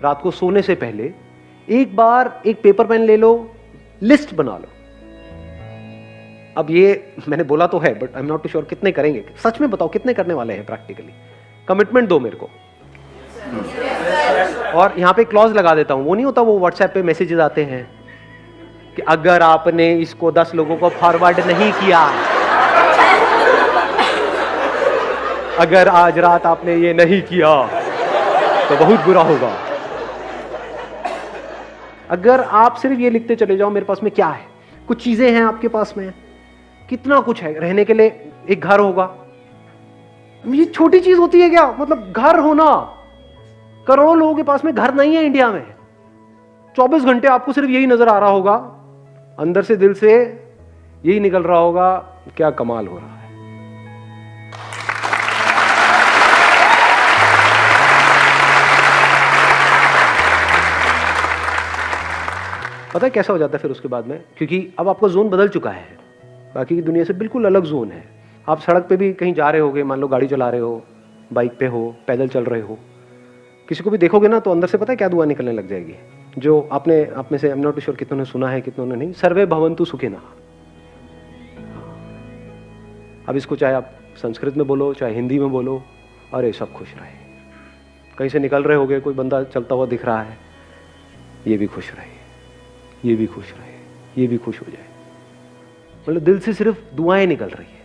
रात को सोने से पहले एक बार एक पेपर पेन ले लो, लिस्ट बना लो। अब ये मैंने बोला तो है, but I am not too sure कितने करेंगे। सच में बताओ कितने करने वाले हैं प्रैक्टिकली? कमिटमेंट दो मेरे को। और यहाँ पे क्लॉज लगा देता हूँ, वो नहीं होता वो व्हाट्सएप पे मैसेजेस आते हैं कि अगर आपने इसको 10 लोगों को फॉरवर्ड नहीं किया, अगर आज रात आपने ये नहीं किया तो बहुत बुरा होगा। अगर आप सिर्फ ये लिखते चले जाओ मेरे पास में क्या है, कुछ चीजें हैं आपके पास में, कितना कुछ है, रहने के लिए एक घर होगा, ये छोटी चीज होती है क्या? मतलब घर होना, करोड़ों लोगों के पास में घर नहीं है इंडिया में। 24 घंटे आपको सिर्फ यही नजर आ रहा होगा, अंदर से दिल से यही निकल रहा होगा, क्या कमाल हो रहा है। पता है कैसा हो जाता है फिर उसके बाद में? क्योंकि अब आपका जोन बदल चुका है, बाकी की दुनिया से बिल्कुल अलग जोन है। आप सड़क पे भी कहीं जा रहे होगे, मान लो गाड़ी चला रहे हो, बाइक पे हो, पैदल चल रहे हो, किसी को भी देखोगे ना तो अंदर से पता है क्या दुआ निकलने लग जाएगी? जो आपने आप में से, आई एम नॉट श्योर कितनों ने सुना है कितनों ने नहीं, सर्वे भवन्तु सुखिनः। अब इसको चाहे आप संस्कृत में बोलो चाहे हिंदी में बोलो, अरे सब खुश रहे। कहीं से निकल रहे होगे, कोई बंदा चलता हुआ दिख रहा है, ये भी खुश रहे, ये भी खुश रहे, ये भी खुश हो जाए। मतलब दिल से सिर्फ दुआएं निकल रही है।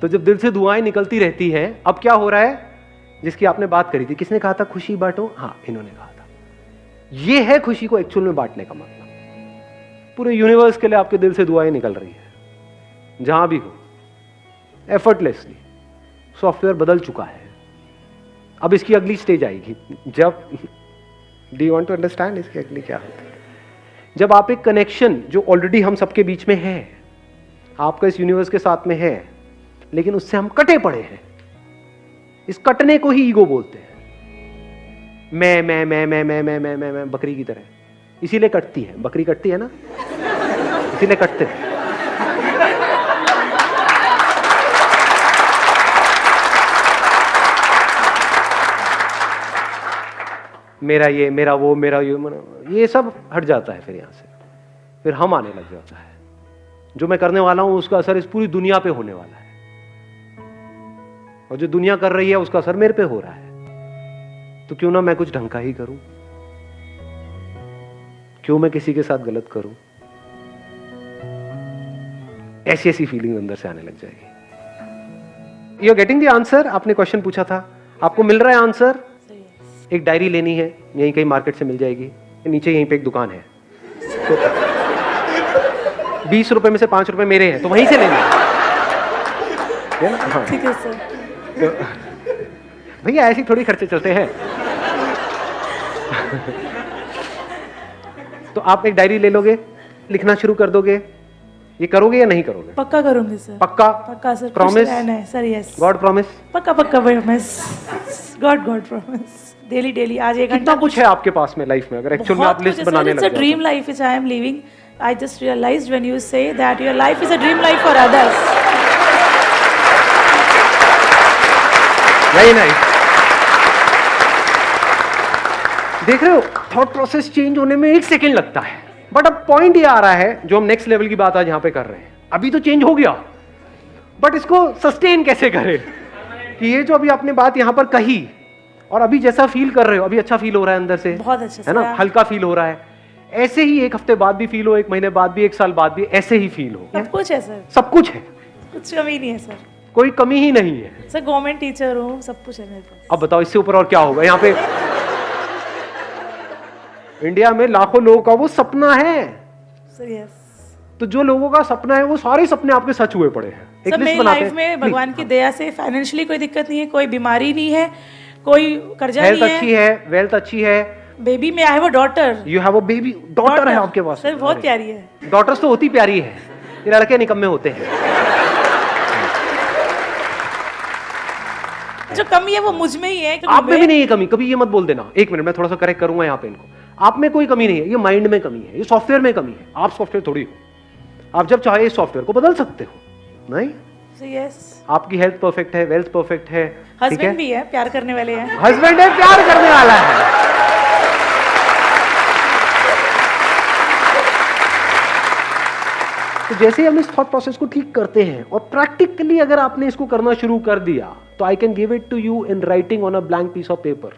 तो जब दिल से दुआएं निकलती रहती हैं, अब क्या हो रहा है? जिसकी आपने बात करी थी, किसने कहा था खुशी बांटो? हाँ, इन्होंने कहा था। ये है खुशी को एक्चुअल में बांटने का मतलब। पूरे यूनिवर्स के लिए आपके दिल से दुआएं निकल रही है, जहां भी हो, एफर्टलेसली। सॉफ्टवेयर बदल चुका है। अब इसकी अगली स्टेज आएगी, जब do you want to understand इसकी अगली क्या होती है? जब आप एक कनेक्शन जो ऑलरेडी हम सबके बीच में है, आपका इस यूनिवर्स के साथ में है, लेकिन उससे हम कटे पड़े हैं। इस कटने को ही ईगो बोलते हैं। मैं बकरी की तरह, इसीलिए कटती है। बकरी कटती है ना, इसीलिए कटते हैं। मेरा ये, मेरा वो, मेरा ये सब हट जाता है। फिर यहां से फिर हम आने लग जाता है। जो मैं करने वाला हूं उसका असर इस पूरी दुनिया पे होने वाला है, और जो दुनिया कर रही है उसका असर मेरे पे हो रहा है। तो क्यों ना मैं कुछ ढंग का ही करूं? क्यों मैं किसी के साथ गलत करूं? ऐसी ऐसी फीलिंग अंदर से आने लग जाएगी। You are getting the answer? आपने क्वेश्चन पूछा था, आपको मिल रहा है आंसर? एक डायरी लेनी है, यहीं कहीं मार्केट से मिल जाएगी, नीचे यहीं पे एक दुकान है, तो 20 रुपए में से 5 रुपए मेरे हैं, तो वहीं से लेना है ना? हाँ। ठीक है सर। तो भैया ऐसे थोड़ी खर्चे चलते हैं। तो आप एक डायरी ले लोगे, लिखना शुरू कर दोगे। ये करोगे या नहीं करोगे? पक्का करूंगी सर। पक्का? पक्का sir. Promise? Sir yes. God promise? पक्का पक्का promise. God promise. Daily daily आज एक कितना कुछ है आपके पास में लाइफ में, अगर एक्चुअल में आप लिस्ट बनाने लग जाओ। It's a dream life which I am living. I just realized when you say that your life is a dream life for others. Very nice. देख रहे हो, थॉट प्रोसेस चेंज होने में 1 सेकेंड लगता है, बट अब पॉइंट ये आ रहा है जो हम नेक्स्ट लेवल की बात आज यहाँ पे कर रहे हैं। अभी तो चेंज हो गया, बट इसको सस्टेन कैसे करें? कि ये जो अभी आपने बात यहाँ पर कही, और अभी जैसा फील कर रहे हो, अभी अच्छा फील हो रहा है अंदर से, बहुत अच्छा है ना? हल्का फील हो रहा है। ऐसे ही 1 हफ्ते बाद भी फील हो, 1 महीने बाद भी, 1 साल बाद भी ऐसे ही फील हो। सब कुछ है सर, सब कुछ है, कुछ कमी नहीं है सर, कोई कमी ही नहीं है सर। गवर्नमेंट टीचर हूँ, सब कुछ है मेरे पास। अब बताओ इससे ऊपर और क्या होगा? यहाँ पे इंडिया में लाखों लोगों का वो सपना है सर। यस। तो जो लोगों का सपना है वो सारे सपने आपके सच हुए पड़े हैं। एक सर लिस्ट मेरी बनाते लाइफ हैं में भगवान की दया से फाइनेंशियली कोई दिक्कत नहीं है, कोई बीमारी नहीं है, कोई कर्जा नहीं है, हेल्थ अच्छी है, वेल्थ अच्छी है। बेबी में I have a daughter. You have a baby, daughter है आपके पास? सर बहुत प्यारी है। डॉटर्स तो होती प्यारी है, ये लड़के निकम्मे होते हैं। जो कमी है वो मुझ में ही है। आप में भी नहीं है कमी, कभी ये मत बोल देना। 1 मिनट मैं थोड़ा सा करेक्ट करूंगा यहाँ पे इनको। आप में कोई कमी नहीं है, ये माइंड में कमी है, ये सॉफ्टवेयर में कमी है। आप सॉफ्टवेयर थोड़ी हो, आप जब चाहे इस सॉफ्टवेयर को बदल सकते हो। नहीं, यस। आपकी हेल्थ परफेक्ट है, वेल्थ परफेक्ट है, हस्बैंड भी है, प्यार करने वाले हैं। हस्बैंड है, प्यार करने वाला है। तो जैसे ही हम इस थॉट प्रोसेस को ठीक करते हैं और प्रैक्टिकली अगर आपने इसको करना शुरू कर दिया तो I can give it to you in writing on a blank piece of paper.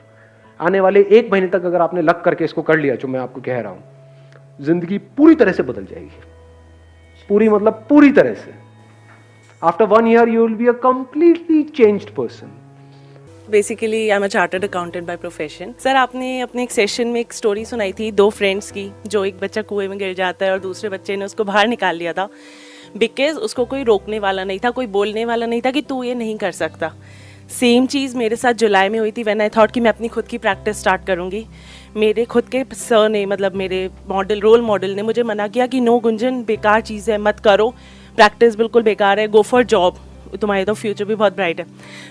आने वाले 1 महीने तक अगर आपने लग करके इसको कर लिया, जो मैं आपको कह रहा हूं, जिंदगी पूरी तरह से बदल जाएगी। पूरी मतलब पूरी तरह से। After 1 year you will be a completely changed person. Basically I am a chartered accountant by profession. Sir, आपने अपने एक सेशन में एक स्टोरी सुनाई थी 2 फ्रेंड्स की, जो एक बच्चा कुएं में गिर जाता है और दूसरे बच्चे ने उसको बाहर निकाल लिया था बिकॉज उसको कोई रोकने वाला नहीं था, कोई बोलने वाला नहीं था कि तू ये नहीं कर सकता। सेम चीज़ मेरे साथ जुलाई में हुई थी व्हेन आई थॉट कि मैं अपनी खुद की प्रैक्टिस स्टार्ट करूँगी। मेरे खुद के सर ने, मतलब मेरे रोल मॉडल ने मुझे मना किया कि नो गुंजन, बेकार चीज़ है, मत करो, प्रैक्टिस बिल्कुल बेकार है, गो फॉर जॉब, तुम्हारे तो फ्यूचर भी बहुत ब्राइट है।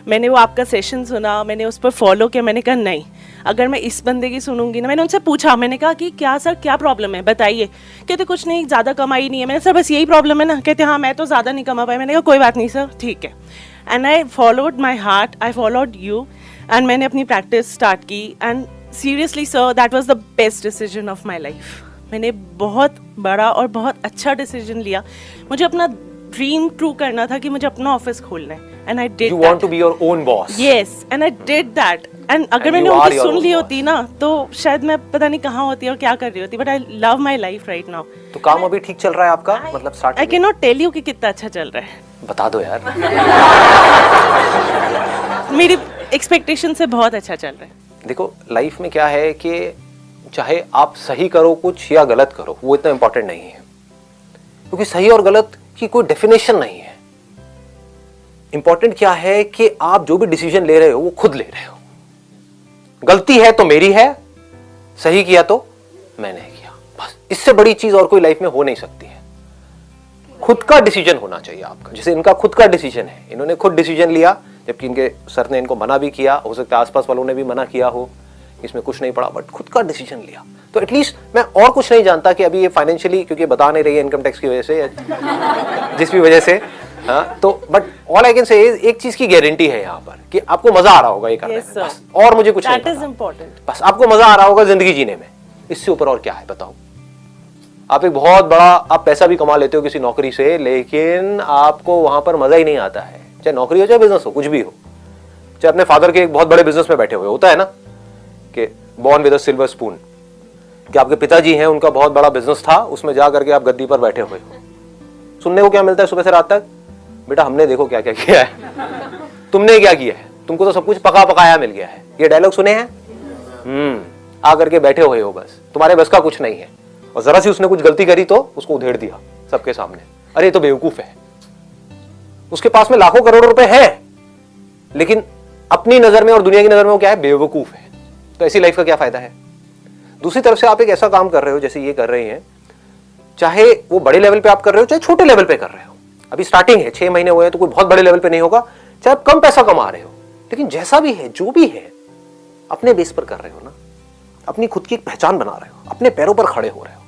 मैंने वो आपका सेशन सुना, मैंने उस पर फॉलो किया। मैंने कहा नहीं, अगर मैं इस बंदे की सुनूंगी ना, मैंने उनसे पूछा, मैंने कहा कि क्या सर क्या प्रॉब्लम है बताइए। कहते कुछ नहीं, ज़्यादा कमाई नहीं है। मैंने सर बस यही प्रॉब्लम है ना? कहते हाँ मैं तो ज़्यादा नहीं कमा पाई। मैंने कहा कोई बात नहीं सर, ठीक है। And I followed my heart, I followed you, and मैंने अपनी प्रैक्टिस स्टार्ट की। And seriously sir, that was the best decision of my life. मैंने बहुत बड़ा और बहुत अच्छा डिसीजन लिया। मुझे अपना ड्रीम ट्रू करना था कि मुझे अपना ऑफिस खोलना है, and I did. You want to be your own boss. Yes, and I did that. And अगर मैंने उनकी सुन ली होती ना, तो शायद मैं पता नहीं कहाँ होती और क्या कर रही होती। But I love my life right now. तो काम अभी ठीक चल रहा है आपका? मतलब start I cannot tell you कि कितना अच्छा चल रहा है। बता दो यार। मेरी एक्सपेक्टेशन से बहुत अच्छा चल रहा है। देखो, लाइफ में क्या है कि चाहे आप सही करो कुछ या गलत करो, वो इतना इंपॉर्टेंट नहीं है, क्योंकि सही और गलत की कोई डेफिनेशन नहीं है। इंपॉर्टेंट क्या है कि आप जो भी डिसीजन ले रहे हो वो खुद ले रहे हो। गलती है तो मेरी है, सही किया तो मैंने किया, बस। इससे बड़ी चीज और कोई लाइफ में हो नहीं सकती है। खुद का डिसीजन होना चाहिए आपका। जैसे इनका खुद का डिसीजन है, इन्होंने खुद डिसीजन लिया, जबकि इनके सर ने इनको मना भी किया, हो सकता है आसपास वालों ने भी मना किया हो, इसमें कुछ नहीं पड़ा, बट खुद का डिसीजन लिया। तो एटलीस्ट मैं और कुछ नहीं जानता कि अभी ये फाइनेंशियली, क्योंकि बता नहीं रही है इनकम टैक्स की वजह से, जिस भी वजह से, हाँ, तो but all I can say एक चीज की गारंटी है यहाँ पर कि आपको मजा आ रहा होगा ये करने में, बस। और मुझे कुछ नहीं पता, बस आपको मजा आ रहा होगा जिंदगी जीने में। इससे ऊपर और क्या है बताओ? आप एक बहुत बड़ा, आप पैसा भी कमा लेते हो किसी नौकरी से, लेकिन आपको वहां पर मजा ही नहीं आता है। चाहे नौकरी हो चाहे बिजनेस हो, कुछ भी हो। चाहे अपने फादर के एक बहुत बड़े बिजनेस में बैठे हुए, होता है ना कि born with a silver spoon, कि आपके पिताजी हैं, उनका बहुत बड़ा बिजनेस था, उसमें जा करके आप गद्दी पर बैठे हुए हो। सुनने को क्या मिलता है सुबह से रात तक? बेटा हमने देखो क्या क्या किया है, तुमने क्या किया है, तुमको तो सब कुछ पका पकाया मिल गया है। ये डायलॉग सुने हैं? आ करके बैठे हुए हो, बस तुम्हारे बस का कुछ नहीं है। और जरा सी उसने कुछ गलती करी तो उसको उधेड़ दिया सबके सामने, अरे ये तो बेवकूफ है। उसके पास में लाखों करोड़ों रुपए हैं, लेकिन अपनी नजर में और दुनिया की नजर में वो क्या है? बेवकूफ है। तो ऐसी लाइफ का क्या फायदा है? दूसरी तरफ से आप एक ऐसा काम कर रहे हो जैसे ये कर रहे हैं, चाहे वो बड़े लेवल पे आप कर रहे हो चाहे छोटे लेवल पे कर रहे हो। अभी स्टार्टिंग है, 6 महीने हुए हैं, तो कोई बहुत बड़े लेवल पे नहीं होगा। चाहे आप कम पैसा कमा रहे हो, लेकिन जैसा भी है, जो भी है, अपने बेस पर कर रहे हो ना, अपनी खुद की एक पहचान बना रहे हो, अपने पैरों पर खड़े हो रहे हो।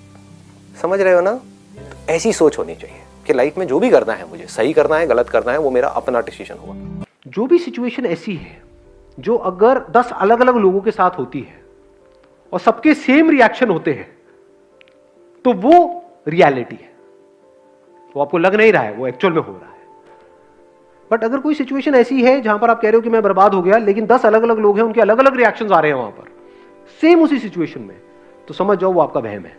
समझ रहे हो ना? तो ऐसी सोच होनी चाहिए कि लाइफ में जो भी करना है, मुझे सही करना है, गलत करना है, वो मेरा अपना डिसीजन होगा। जो भी सिचुएशन ऐसी है जो अगर 10 अलग अलग लोगों के साथ होती है और सबके सेम रिएक्शन होते हैं, तो वो रियलिटी है। वो आपको लग नहीं रहा है, वो एक्चुअल में हो रहा है। बट अगर कोई सिचुएशन ऐसी है जहां पर आप कह रहे हो कि मैं बर्बाद हो गया, लेकिन 10 अलग अलग लोग हैं, उनके अलग अलग रिएक्शंस आ रहे हैं वहां पर सेम उसी सिचुएशन में, तो समझ जाओ वो आपका वहम है।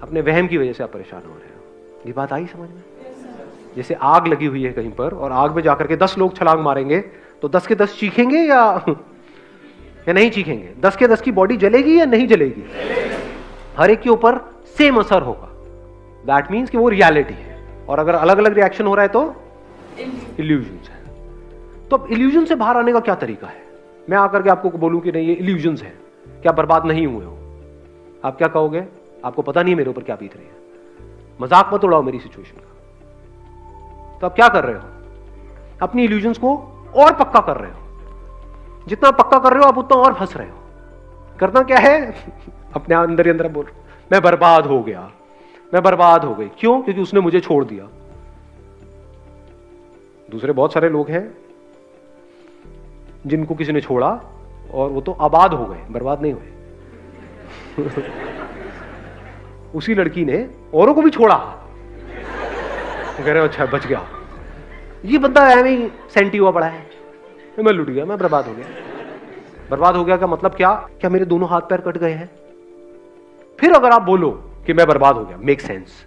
अपने वहम की वजह से आप परेशान हो रहे हो। ये बात आई समझ में? जैसे आग लगी हुई है कहीं पर, और आग में जाकर के 10 लोग छलांग मारेंगे, तो 10 के 10 चीखेंगे या नहीं चीखेंगे? 10 के 10 की बॉडी जलेगी या नहीं जलेगी? हर एक के ऊपर सेम असर होगा। दैट मीन्स कि वो रियलिटी है। और अगर अलग अलग रिएक्शन हो रहा है तो इल्यूजन्स है। तो अब इल्यूजन से बाहर आने का क्या तरीका है? मैं आकर के आपको बोलूं कि नहीं ये इल्यूजन्स है, क्या बर्बाद नहीं हुए हो, आप क्या कहोगे? आपको पता नहीं मेरे ऊपर क्या बीत रही है, मजाक मत उड़ाओ मेरी सिचुएशन का। तो आप क्या कर रहे हो? अपनी इल्यूजन्स को और पक्का कर रहे हो। जितना पक्का कर रहे हो आप उतना और फंस रहे हो। करना क्या है? अपने अंदर ही अंदर बोल, मैं बर्बाद हो गया, मैं बर्बाद हो गई। क्यों? क्योंकि उसने मुझे छोड़ दिया। दूसरे बहुत सारे लोग हैं जिनको किसी ने छोड़ा और वो तो आबाद हो गए, बर्बाद नहीं हुए। उसी लड़की ने औरों को भी छोड़ा कह रहे हो अच्छा बच गया। ये बंदा है नहीं सेंटी हुआ पड़ा है, मैं लुट गया, मैं बर्बाद हो गया। बर्बाद हो गया का मतलब क्या? क्या मेरे दोनों हाथ पैर कट गए हैं? फिर अगर आप बोलो कि मैं बर्बाद हो गया, मेक सेंस,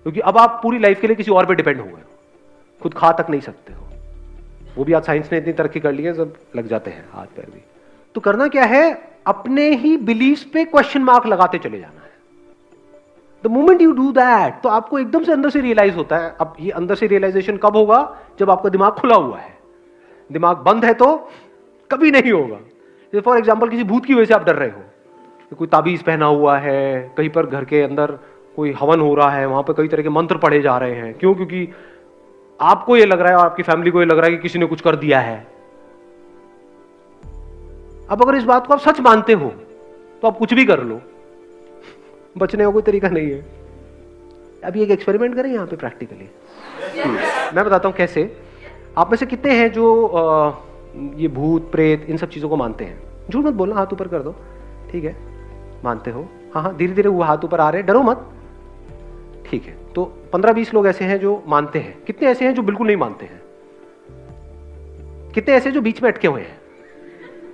क्योंकि अब आप पूरी लाइफ के लिए किसी और पे डिपेंड हो गए, खुद खा तक नहीं सकते हो। वो भी आज साइंस ने इतनी तरक्की कर ली है, सब लग जाते हैं हाथ पैर भी। तो करना क्या है? अपने ही बिलीव्स पे क्वेश्चन मार्क लगाते चले जाना है। The moment you do that, तो आपको एकदम से अंदर से रियलाइज होता है। अब ये अंदर से रियलाइजेशन कब होगा? जब आपका दिमाग खुला हुआ है। दिमाग बंद है तो कभी नहीं होगा। जैसे फॉर एग्जाम्पल किसी भूत की वजह से आप डर रहे हो, कोई ताबीज पहना हुआ है, कहीं पर घर के अंदर कोई हवन हो रहा है, वहां पर कई तरह के मंत्र पढ़े जा रहे हैं। क्यों? क्योंकि आपको ये लग रहा है और आपकी फैमिली को ये लग रहा है कि किसी ने कुछ कर दिया है। अब अगर इस बात को आप सच मानते हो तो आप कुछ भी कर लो, बचने का कोई तरीका नहीं है। अभी एक एक्सपेरिमेंट करें यहाँ पे प्रैक्टिकली। मैं बताता हूँ कैसे। आप में से कितने हैं जो ये भूत प्रेत इन सब चीजों को मानते हैं? झूठ मत बोलना, हाथ ऊपर कर दो। ठीक है, मानते हो? हाँ हाँ, धीरे धीरे वो हाथ ऊपर आ रहे हैं, डरो मत। ठीक है, तो 15-20 लोग ऐसे हैं जो मानते हैं। कितने ऐसे हैं जो बिल्कुल नहीं मानते हैं? कितने ऐसे जो बीच में अटके हुए हैं?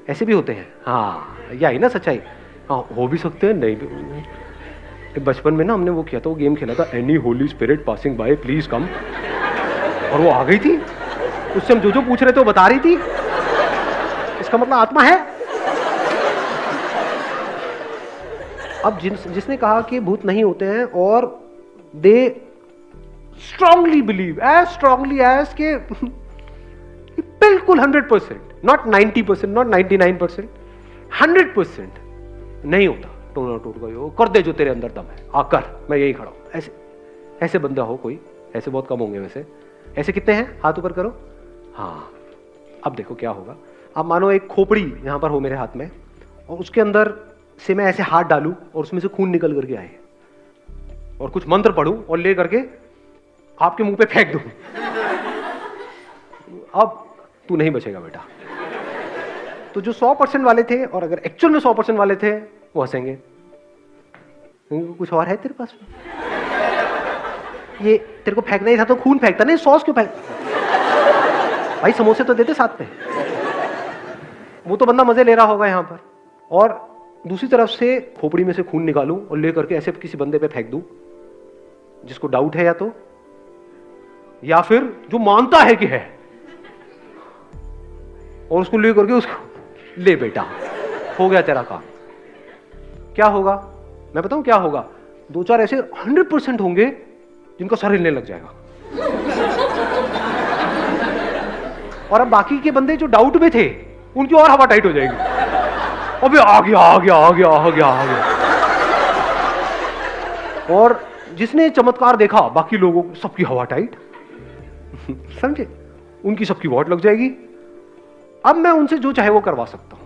ऐसे भी होते हैं। हाँ, यही ना सच्चाई। हाँ, हो भी सकते हैं, नहीं भी। बचपन में ना हमने वो किया था, वो गेम खेला था, any Holi spirit passing by please come, और वो आ गई थी। उससे हम जो पूछ रहे थे वो बता रही थी। इसका मतलब आत्मा है। अब जिसने कहा कि भूत नहीं होते हैं और they strongly believe, as strongly as के बिल्कुल 100%, नॉट 90%, नॉट 99%, 100% नहीं होता। टोना टूट गई हो, कर दे जो तेरे अंदर दम है, आकर मैं यही खड़ा हूं। ऐसे ऐसे बंदा हो कोई? ऐसे बहुत कम होंगे वैसे। ऐसे कितने हैं? हाथ ऊपर करो। हाँ, अब देखो क्या होगा। अब मानो एक खोपड़ी यहां पर हो मेरे हाथ में, और उसके अंदर से मैं ऐसे हाथ डालूं और उसमें से खून निकल करके आए, और कुछ मंत्र पढ़ूं और ले करके आपके मुंह पे फेंक दूं। अब तू नहीं बचेगा बेटा। तो जो 100% वाले थे, और अगर एक्चुअल में 100% वाले थे, वो हंसेंगे। कुछ और है तेरे पास? ये तेरे को फेंकना ही था तो खून फेंकता, नहीं सॉस क्यों फेंक? भाई समोसे तो देते साथ में। वो तो बंदा मजे ले रहा होगा यहां पर। और दूसरी तरफ से खोपड़ी में से खून निकालूं और ले करके ऐसे किसी बंदे पे फेंक दूं जिसको डाउट है, या फिर जो मानता है कि है, और उसको ले करके उसको ले बेटा, हो गया तेरा काम। क्या होगा? मैं बताऊं क्या होगा? 2-4 ऐसे 100% होंगे जिनका सर हिलने लग जाएगा, और अब बाकी के बंदे जो डाउट में थे उनकी और हवा टाइट हो जाएगी। अबे आ गया आ गया आ गया आ गया आ गया। और जिसने चमत्कार देखा, बाकी लोगों को सबकी हवा टाइट, समझे? उनकी सबकी वॉट लग जाएगी। अब मैं उनसे जो चाहे वो करवा सकता हूं।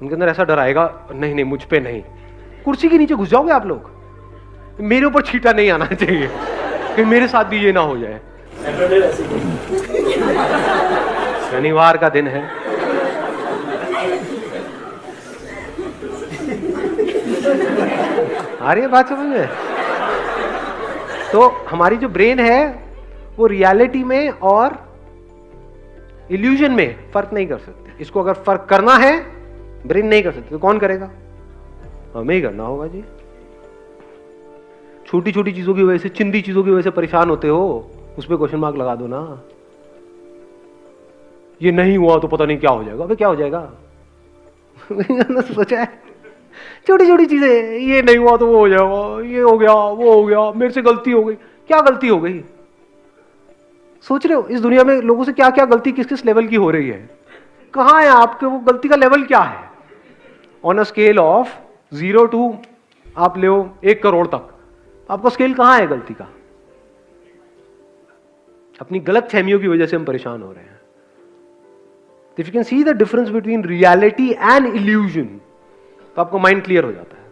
उनके अंदर ऐसा डर आएगा, नहीं नहीं मुझ पे नहीं। कुर्सी के नीचे घुस जाओगे आप लोग। मेरे ऊपर छींटा नहीं आना चाहिए कि मेरे साथ भी ये ना हो जाए। शनिवार का दिन है, आ रही है बात समझ में? तो हमारी जो ब्रेन है वो रियलिटी में और इल्यूजन में फर्क नहीं कर सकते। इसको अगर फर्क करना है, ब्रेन नहीं कर सकते, तो कौन करेगा? हमें ही करना होगा जी। छोटी छोटी चीजों की वजह से, चिंदी चीजों की वजह से परेशान होते हो, उस पर क्वेश्चन मार्क लगा दो ना। ये नहीं हुआ तो पता नहीं क्या हो जाएगा। अबे क्या हो जाएगा? सोचा है? छोटी छोटी चीजें, ये नहीं हुआ तो वो हो जाएगा, ये हो गया वो हो गया, मेरे से गलती हो गई। क्या गलती हो गई? सोच रहे हो इस दुनिया में लोगों से क्या क्या गलती किस किस लेवल की हो रही है? कहां है आपके वो गलती का लेवल क्या है? On a scale of 0 to आप ले 1 करोड़ तक, आपका स्केल कहां है गलती का? अपनी गलत फहमियों की वजह से हम परेशान हो रहे हैं। If you can see the difference between reality and illusion, तो आपको माइंड क्लियर हो जाता है।